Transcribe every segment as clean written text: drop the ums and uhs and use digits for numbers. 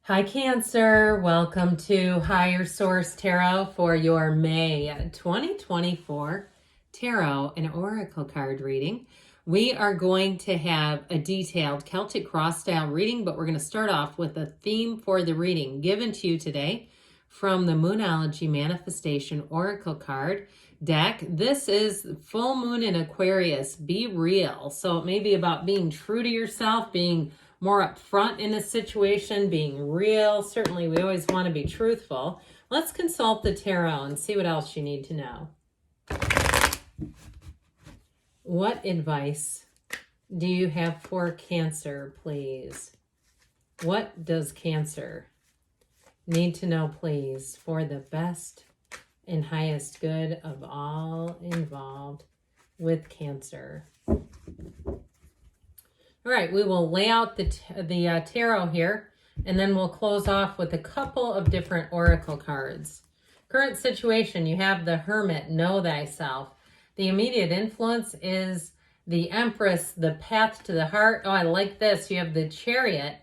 Hi, Cancer. Welcome to Higher Source Tarot for your May 2024 Tarot and Oracle card reading. We are going to have a detailed Celtic cross style reading, but we're going to start off with a theme for the reading given to you today from the Moonology Manifestation Oracle card deck. This is full moon in Aquarius. Be real. So it may be about being true to yourself, being more upfront in a situation, being real. Certainly, we always want to be truthful. Let's consult the tarot and see what else you need to know. What advice do you have for Cancer, please? What does Cancer need to know, please, for the best and highest good of all involved with Cancer? All right, we will lay out the tarot here, and then we'll close off with a couple of different oracle cards. Current situation, you have the Hermit, know thyself. The immediate influence is the Empress, the path to the heart. Oh, I like this. You have the Chariot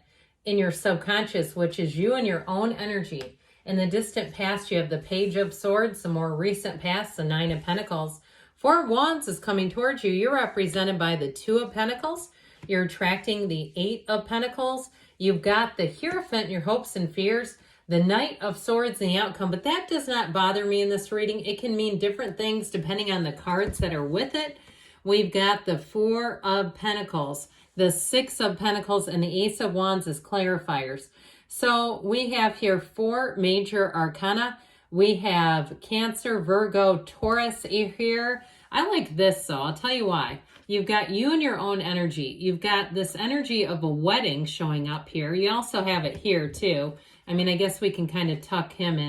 in your subconscious, which is you and your own energy. In the distant past, you have the Page of Swords, the more recent past, the Nine of Pentacles. Four of Wands is coming towards you. You're represented by the Two of Pentacles. You're attracting the Eight of Pentacles. You've got the Hierophant, your hopes and fears, the Knight of Swords and the outcome. But that does not bother me in this reading. It can mean different things depending on the cards that are with it. We've got the Four of Pentacles, the Six of Pentacles, and the Ace of Wands as clarifiers. So we have here four major arcana. We have Cancer, Virgo, Taurus here. I like this, though. I'll tell you why. You've got you and your own energy. You've got this energy of a wedding showing up here. You also have it here, too. I mean, I guess we can kind of tuck him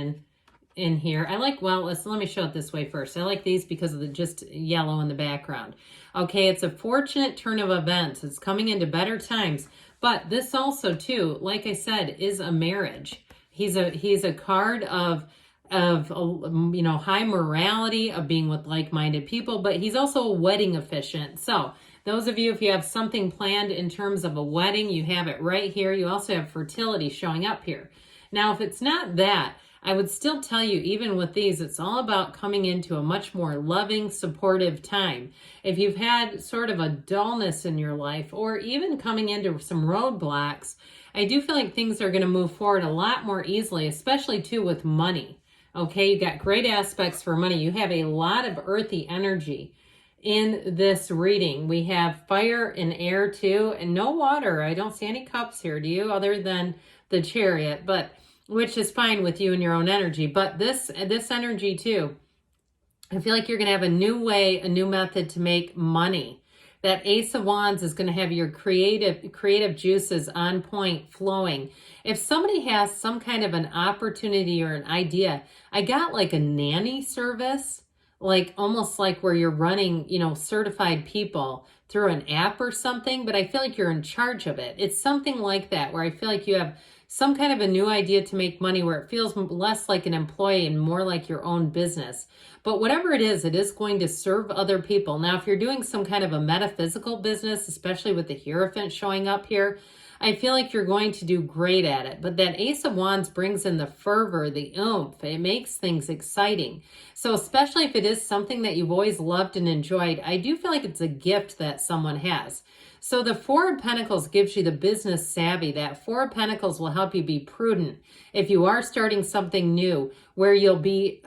in here. I like, well, let me show it this way first. I like these because of the just yellow in the background. Okay, it's a fortunate turn of events. It's coming into better times. But this also, too, like I said, is a marriage. He's a card of high morality, of being with like-minded people, but he's also a wedding officiant. So those of you, if you have something planned in terms of a wedding, you have it right here. You also have fertility showing up here. Now, if it's not that, I would still tell you, even with these, it's all about coming into a much more loving, supportive time. If you've had sort of a dullness in your life, or even coming into some roadblocks, I do feel like things are going to move forward a lot more easily, especially too with money. Okay, you got great aspects for money. You have a lot of earthy energy in this reading. We have fire and air too, and no water. I don't see any cups here, do you? Other than the Chariot, but which is fine with you and your own energy. But this energy too, I feel like you're going to have a new way, a new method to make money. That Ace of Wands is going to have your creative juices on point, flowing. If somebody has some kind of an opportunity or an idea, I got like a nanny service, like almost like where you're running, certified people through an app or something, but I feel like you're in charge of it. It's something like that, where I feel like you have some kind of a new idea to make money, where it feels less like an employee and more like your own business. But whatever it is going to serve other people. Now, if you're doing some kind of a metaphysical business, especially with the Hierophant showing up here, I feel like you're going to do great at it. But that Ace of Wands brings in the fervor, the oomph. It makes things exciting. So especially if it is something that you've always loved and enjoyed, I do feel like it's a gift that someone has. So the Four of Pentacles gives you the business savvy. That Four of Pentacles will help you be prudent if you are starting something new, where you'll be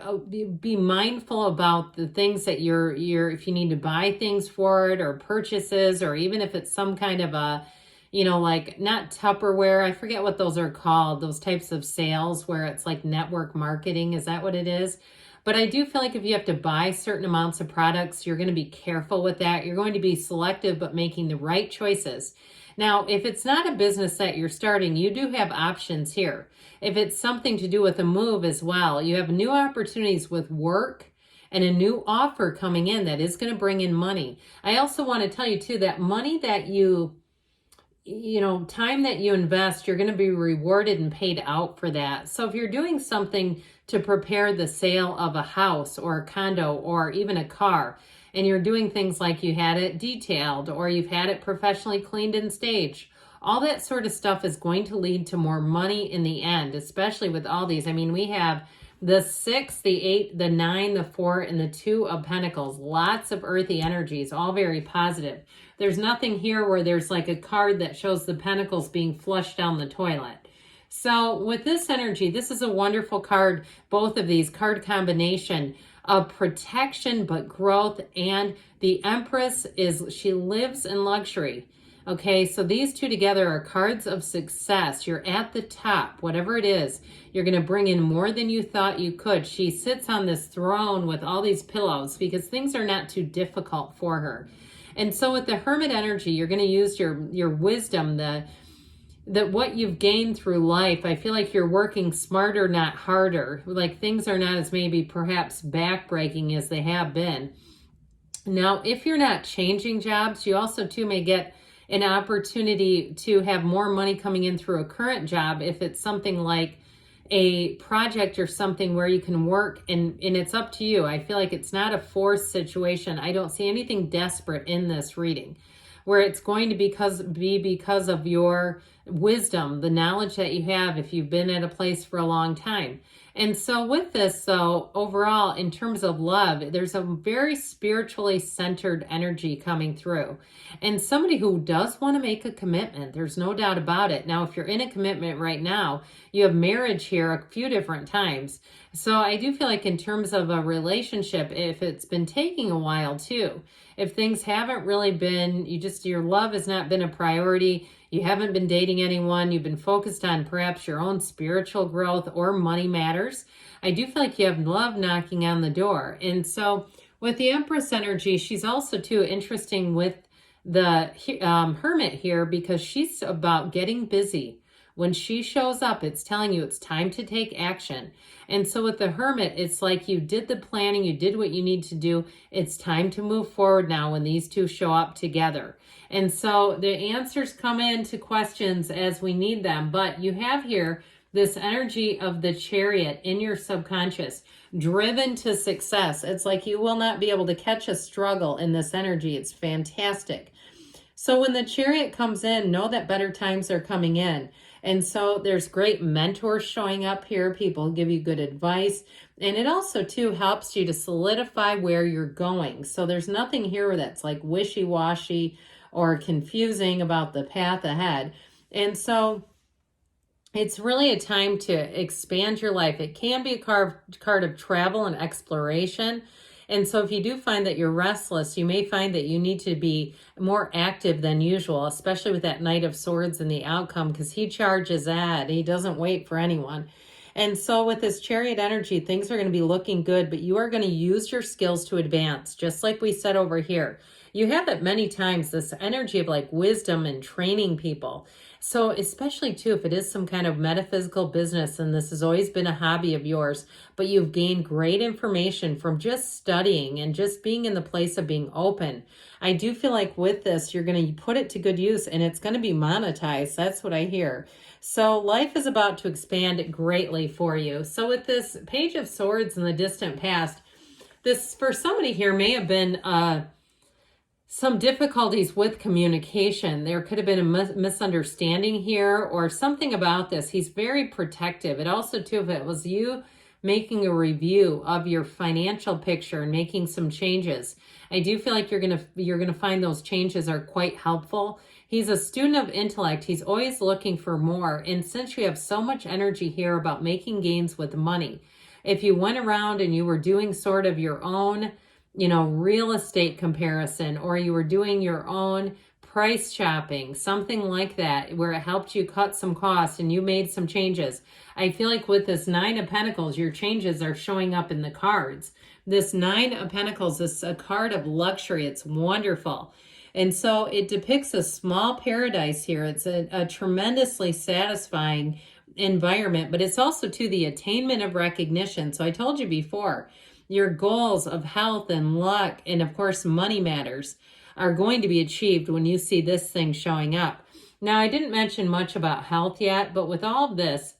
mindful about the things that if you need to buy things for it, or purchases, or even if it's some kind of a, like not Tupperware, I forget what those are called, those types of sales where it's like network marketing. Is that what it is? But I do feel like if you have to buy certain amounts of products, you're going to be careful with that. You're going to be selective, but making the right choices. Now, if it's not a business that you're starting, you do have options here. If it's something to do with a move as well, you have new opportunities with work and a new offer coming in that is going to bring in money. I also want to tell you too, that money that time that you invest, you're going to be rewarded and paid out for that. So if you're doing something to prepare the sale of a house or a condo or even a car, and you're doing things like you had it detailed, or you've had it professionally cleaned and staged, all that sort of stuff is going to lead to more money in the end, especially with all these. I mean, we have the 6, the 8, the 9, the 4, and the 2 of Pentacles. Lots of earthy energies, all very positive. There's nothing here where there's like a card that shows the Pentacles being flushed down the toilet. So with this energy, this is a wonderful card, both of these card combination of protection, but growth. And the Empress she lives in luxury. Okay, so these two together are cards of success. You're at the top, whatever it is. You're going to bring in more than you thought you could. She sits on this throne with all these pillows because things are not too difficult for her. And so with the Hermit energy, you're going to use your wisdom, that what you've gained through life. I feel like you're working smarter, not harder. Like things are not as maybe perhaps backbreaking as they have been. Now, if you're not changing jobs, you also too may get an opportunity to have more money coming in through a current job. If it's something like a project or something where you can work and it's up to you. I feel like it's not a forced situation. I don't see anything desperate in this reading, where it's going to be because of your wisdom, the knowledge that you have if you've been at a place for a long time. And so with this, though, overall, in terms of love, there's a very spiritually centered energy coming through. And somebody who does want to make a commitment, there's no doubt about it. Now, if you're in a commitment right now, you have marriage here a few different times. So I do feel like in terms of a relationship, if it's been taking a while too, if things haven't really been, your love has not been a priority, you haven't been dating anyone, you've been focused on perhaps your own spiritual growth or money matters, I do feel like you have love knocking on the door. And so with the Empress energy, she's also too interesting with the Hermit here because she's about getting busy. When she shows up, it's telling you it's time to take action. And so with the Hermit, it's like you did the planning, you did what you need to do. It's time to move forward now when these two show up together. And so the answers come into questions as we need them. But you have here this energy of the Chariot in your subconscious, driven to success. It's like you will not be able to catch a struggle in this energy. It's fantastic. So when the Chariot comes in, know that better times are coming in. And so there's great mentors showing up here. People give you good advice. And it also, too, helps you to solidify where you're going. So there's nothing here that's like wishy-washy or confusing about the path ahead. And so it's really a time to expand your life. It can be a card of travel and exploration. And so if you do find that you're restless, you may find that you need to be more active than usual, especially with that Knight of Swords and the outcome, because he charges at. He doesn't wait for anyone. And so with this Chariot energy, things are going to be looking good, but you are going to use your skills to advance, just like we said over here. You have it many times, this energy of like wisdom and training people. So especially too, if it is some kind of metaphysical business and this has always been a hobby of yours, but you've gained great information from just studying and just being in the place of being open. I do feel like with this, you're going to put it to good use and it's going to be monetized. That's what I hear. So life is about to expand greatly for you. So with this Page of Swords in the distant past, this for somebody here may have been some difficulties with communication. There could have been a misunderstanding here or something about this. He's very protective. It also, too, if it was you making a review of your financial picture and making some changes, I do feel like you're gonna find those changes are quite helpful. He's a student of intellect. He's always looking for more. And since you have so much energy here about making gains with money, if you went around and you were doing sort of your own real estate comparison, or you were doing your own price shopping, something like that, where it helped you cut some costs and you made some changes. I feel like with this Nine of Pentacles, your changes are showing up in the cards. This Nine of Pentacles is a card of luxury. It's wonderful. And so it depicts a small paradise here. It's a tremendously satisfying environment, but it's also to the attainment of recognition. So I told you before, your goals of health and luck, and of course money matters, are going to be achieved when you see this thing showing up. Now, I didn't mention much about health yet, but with all of this,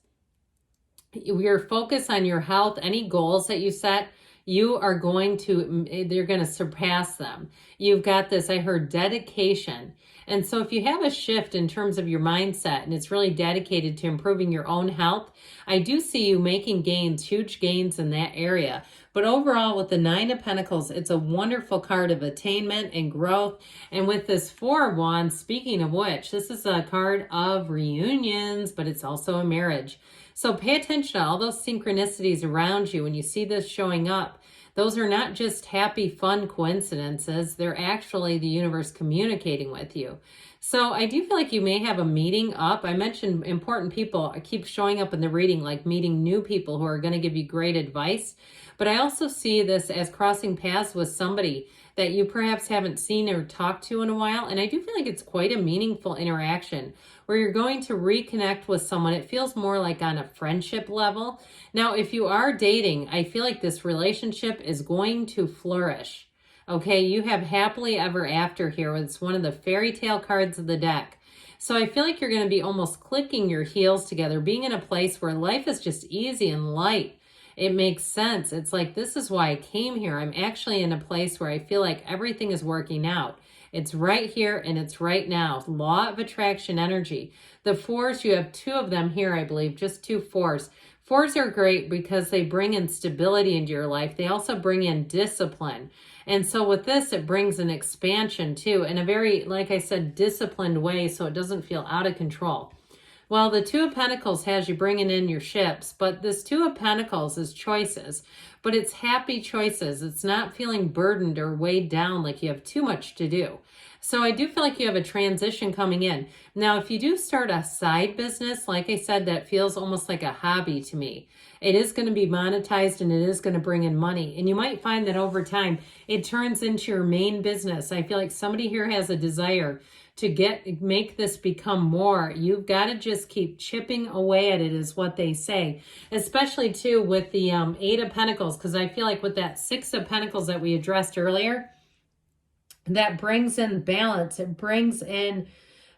your focus on your health, any goals that you set, they're going to surpass them. You've got this, I heard, dedication. And so if you have a shift in terms of your mindset and it's really dedicated to improving your own health, I do see you making gains, huge gains in that area. But overall, with the Nine of Pentacles, it's a wonderful card of attainment and growth. And with this Four of Wands, speaking of which, this is a card of reunions, but it's also a marriage. So pay attention to all those synchronicities around you when you see this showing up. Those are not just happy, fun coincidences. They're actually the universe communicating with you. So I do feel like you may have a meeting up. I mentioned important people keep showing up in the reading, like meeting new people who are going to give you great advice. But I also see this as crossing paths with somebody that you perhaps haven't seen or talked to in a while. And I do feel like it's quite a meaningful interaction where you're going to reconnect with someone. It feels more like on a friendship level. Now, if you are dating, I feel like this relationship is going to flourish. Okay, you have happily ever after here. It's one of the fairy tale cards of the deck. So I feel like you're going to be almost clicking your heels together, being in a place where life is just easy and light. It makes sense. It's like, this is why I came here. I'm actually in a place where I feel like everything is working out. It's right here and it's right now. Law of attraction energy. The fours, you have two of them here, I believe, just two fours. Fours are great because they bring in stability into your life. They also bring in discipline. And so with this, it brings an expansion too, in a very, like I said, disciplined way, so it doesn't feel out of control. Well, the Two of Pentacles has you bringing in your ships, but this Two of Pentacles is choices, but it's happy choices. It's not feeling burdened or weighed down like you have too much to do. So I do feel like you have a transition coming in. Now, if you do start a side business, like I said, that feels almost like a hobby to me. It is going to be monetized and it is going to bring in money. And you might find that over time, it turns into your main business. I feel like somebody here has a desire to make this become more. You've got to just keep chipping away at it, is what they say. Especially too with the Eight of Pentacles, because I feel like with that Six of Pentacles that we addressed earlier, that brings in balance. It brings in,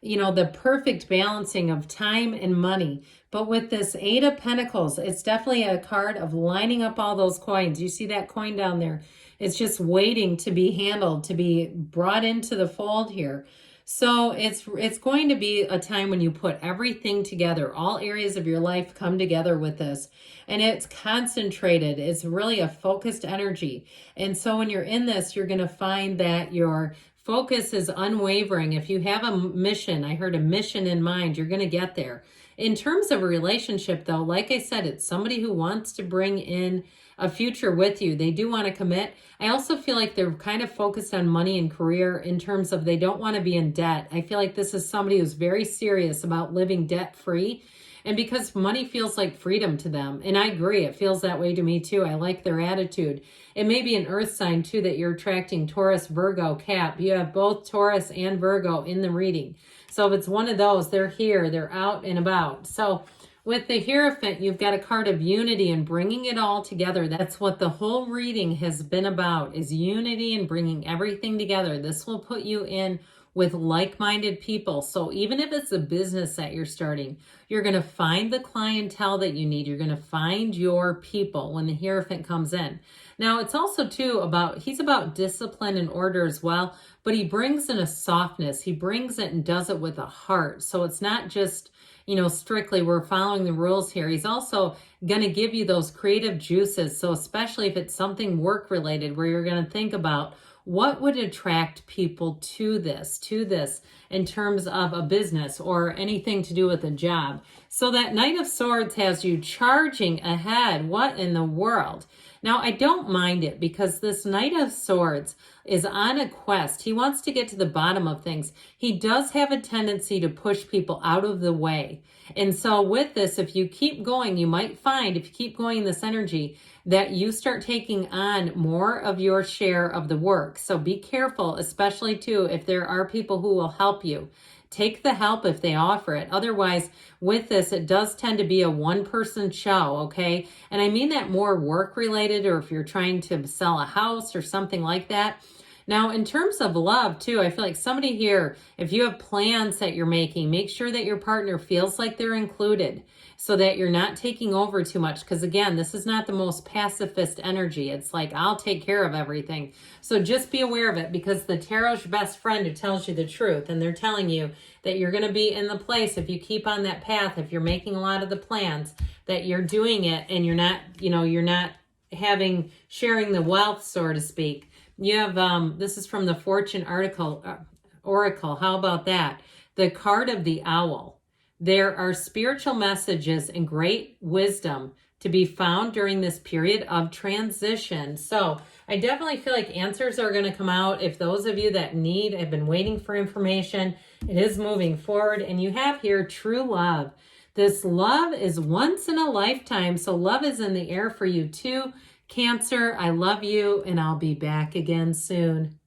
you know, the perfect balancing of time and money. But with this Eight of Pentacles, it's definitely a card of lining up all those coins. You see that coin down there? It's just waiting to be handled, to be brought into the fold here. So it's going to be a time when you put everything together. All areas of your life come together with this. And it's concentrated. It's really a focused energy. And so when you're in this, you're going to find that your focus is unwavering. If you have a mission, I heard a mission in mind, you're going to get there. In terms of a relationship, though, like I said, it's somebody who wants to bring in a future with you. They do want to commit. I also feel like they're kind of focused on money and career in terms of they don't want to be in debt. I feel like this is somebody who's very serious about living debt-free. And because money feels like freedom to them. And I agree, it feels that way to me too. I like their attitude. It may be an earth sign too that you're attracting Taurus, Virgo, Cap. You have both Taurus and Virgo in the reading. So if it's one of those, they're here, they're out and about. So with the Hierophant, you've got a card of unity and bringing it all together. That's what the whole reading has been about, is unity and bringing everything together. This will put you in with like-minded people. So even if it's a business that you're starting, you're going to find the clientele that you need. You're going to find your people when the Hierophant comes in. Now, it's also too about, he's about discipline and order as well, but he brings in a softness. He brings it and does it with a heart. So it's not just, you know, strictly we're following the rules here. He's also going to give you those creative juices. So especially if it's something work related where you're going to think about what would attract people to this in terms of a business or anything to do with a job. So that Knight of Swords has you charging ahead. What in the world? Now, I don't mind it because this Knight of Swords is on a quest. He wants to get to the bottom of things. He does have a tendency to push people out of the way. And so with this, if you keep going, you might find, if you keep going in this energy, that you start taking on more of your share of the work. So be careful, especially too, if there are people who will help you. Take the help if they offer it. Otherwise, with this, it does tend to be a one-person show, okay? And I mean that more work-related, or if you're trying to sell a house or something like that. Now, in terms of love, too, I feel like somebody here, if you have plans that you're making, make sure that your partner feels like they're included so that you're not taking over too much. Because again, this is not the most pacifist energy. It's like, I'll take care of everything. So just be aware of it, because the tarot's your best friend who tells you the truth. And they're telling you that you're going to be in the place, if you keep on that path, if you're making a lot of the plans, that you're doing it and you're not, you're not sharing the wealth, so to speak. You have, this is from the Fortune Oracle. How about that? The card of the owl. There are spiritual messages and great wisdom to be found during this period of transition. So I definitely feel like answers are going to come out. If those of you that have been waiting for information, it is moving forward. And you have here true love. This love is once in a lifetime. So love is in the air for you too. Cancer, I love you, and I'll be back again soon.